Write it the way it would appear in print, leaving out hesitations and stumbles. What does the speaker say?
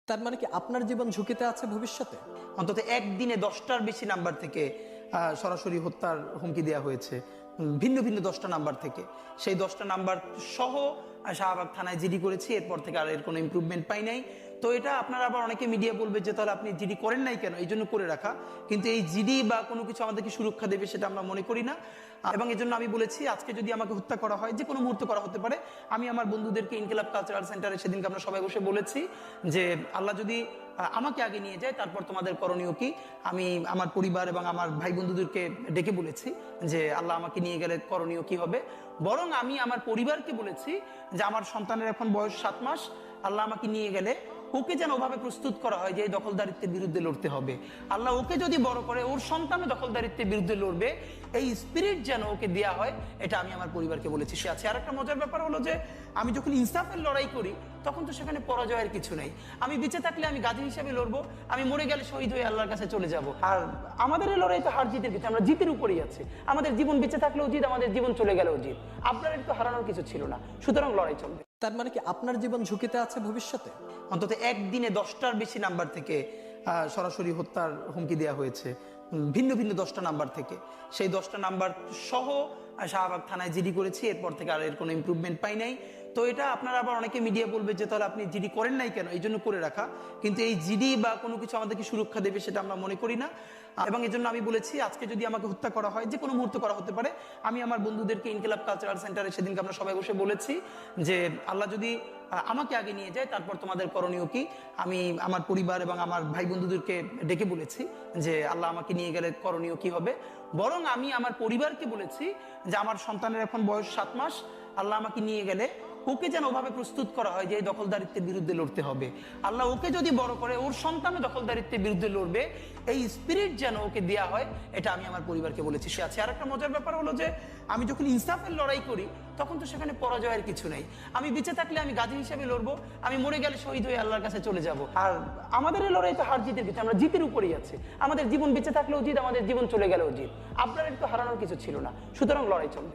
তার মানে কি আপনার জীবন ঝুঁকিতে আছে ভবিষ্যতে? অন্তত একদিনে 10টার বেশি নাম্বার থেকে সরাসরি হত্যার হুমকি দেওয়া হয়েছে। ভিন্ন ভিন্ন 10টা নাম্বার থেকে, সেই 10টা নাম্বার সহ শাহবাগ থানায় জিডি করেছি। এরপর থেকে আর এর কোনো ইমপ্রুভমেন্ট পাই নাই। তো এটা আপনারা আবার অনেকে মিডিয়া বলবে যে তাহলে আপনি জিডি করেন নাই কেন, এই জন্য করে রাখা। কিন্তু এই জিডি বা কোনো কিছু আমাদেরকে সুরক্ষা দেবে সেটা আমরা মনে করি না। এবং এই জন্য আমি বলেছি আজকে যদি আমাকে হত্যা করা হয়, যে কোনো মুহূর্তে করা হতে পারে। আমি আমার বন্ধুদেরকে ইনকিলাব কালচারাল সেন্টারে সেদিনকে আমরা সবাই বসে বলেছি যে আল্লাহ যদি আমাকে আগে নিয়ে যায় তারপর তোমাদের করণীয় কি। আমি আমার পরিবার এবং আমার ভাই বন্ধুদেরকে ডেকে বলেছি যে আল্লাহ আমাকে নিয়ে গেলে করণীয় কি হবে। বরং আমি আমার পরিবারকে বলেছি যে আমার সন্তানের এখন বয়স 7 মাস, আল্লাহ আমাকে নিয়ে গেলে ওকে যেন ওভাবে প্রস্তুত করা হয় যে এই দখলদারিত্বের বিরুদ্ধে লড়তে হবে। আল্লাহ ওকে যদি বড় করে ওর সন্তানও দখলদারিত্বের বিরুদ্ধে লড়বে, এই স্পিরিট যেন ওকে দেওয়া হয়, এটা আমি আমার পরিবারকে বলেছি। সে আছে। আর একটা মজার ব্যাপার হলো যে আমি যখন ইনসাফের লড়াই করি তখন তো সেখানে পরাজয়ের কিছু নেই। আমি বেঁচে থাকলে আমি গাজী হিসেবে লড়বো, আমি মরে গেলে শহীদ হয়ে আল্লাহর কাছে চলে যাব। আর আমাদের এই লড়াই তো হার জিতের কিছু, আমরা জিতের উপরেই আছি। আমাদের জীবন বেঁচে থাকলেও জিত, আমাদের জীবন চলে গেলেও জিত। আপনার তো হারানোর কিছু ছিল না, সুতরাং লড়াই চলবে। তার মানে কি আপনার জীবন ঝুঁকিতে আছে ভবিষ্যতে? অন্তত একদিনে 10টার বেশি নাম্বার থেকে সরাসরি হত্যার হুমকি দেওয়া হয়েছে। ভিন্ন ভিন্ন 10টা নাম্বার থেকে, সেই 10টা নাম্বার সহ শাহবাগ থানায় জিডি করেছি। এরপর থেকে আর এর কোনো ইমপ্রুভমেন্ট পাই নাই। তো এটা আপনারা আবার অনেকে মিডিয়া বলবে যে তাহলে আপনি জিডি করেন নাই কেন, এই জন্য করে রাখা। কিন্তু এই জিডি বা কোনো কিছু আমাদেরকে সুরক্ষা দেবে সেটা আমরা মনে করি না। এবং এই জন্য আমি বলেছি আজকে যদি আমাকে হত্যা করা হয়, যে কোনো মুহূর্তে করা হতে পারে। আমি আমার বন্ধুদেরকে ইনকিলাব কালচারাল সেন্টারে সেদিনকে আমরা সবাই বসে বলেছি যে আল্লাহ যদি আমাকে আগে নিয়ে যায় তারপর তোমাদের করণীয় কি। আমি আমার পরিবার এবং আমার ভাই বন্ধুদেরকে ডেকে বলেছি যে আল্লাহ আমাকে নিয়ে গেলে করণীয় কি হবে। বরং আমি আমার পরিবারকে বলেছি যে আমার সন্তানের এখন বয়স 7 মাস, আল্লাহ আমাকে নিয়ে গেলে ওকে যেন ওভাবে প্রস্তুত করা হয় যে এই দখলদারিত্বের বিরুদ্ধে লড়তে হবে। আল্লাহ ওকে যদি বড় করে ওর সন্তানও দখলদারিত্বের বিরুদ্ধে লড়বে, এই স্পিরিট যেন ওকে দেওয়া হয়, এটা আমি আমার পরিবারকে বলেছি। সে আছে। আর একটা মজার ব্যাপার হলো যে আমি যখন ইনসাফের লড়াই করি তখন তো সেখানে পরাজয়ের কিছু নেই। আমি বেঁচে থাকলে আমি গাজী হিসেবে লড়বো, আমি মরে গেলে শহীদ হয়ে আল্লাহর কাছে চলে যাব। আর আমাদের এই লড়াই তো হার জিতের কিছু, আমরা জিতের উপরেই আছি। আমাদের জীবন বেঁচে থাকলেও জিত, আমাদের জীবন চলে গেলেও জিত। আপনার তো হারানোর কিছু ছিল না, সুতরাং লড়াই চলবে।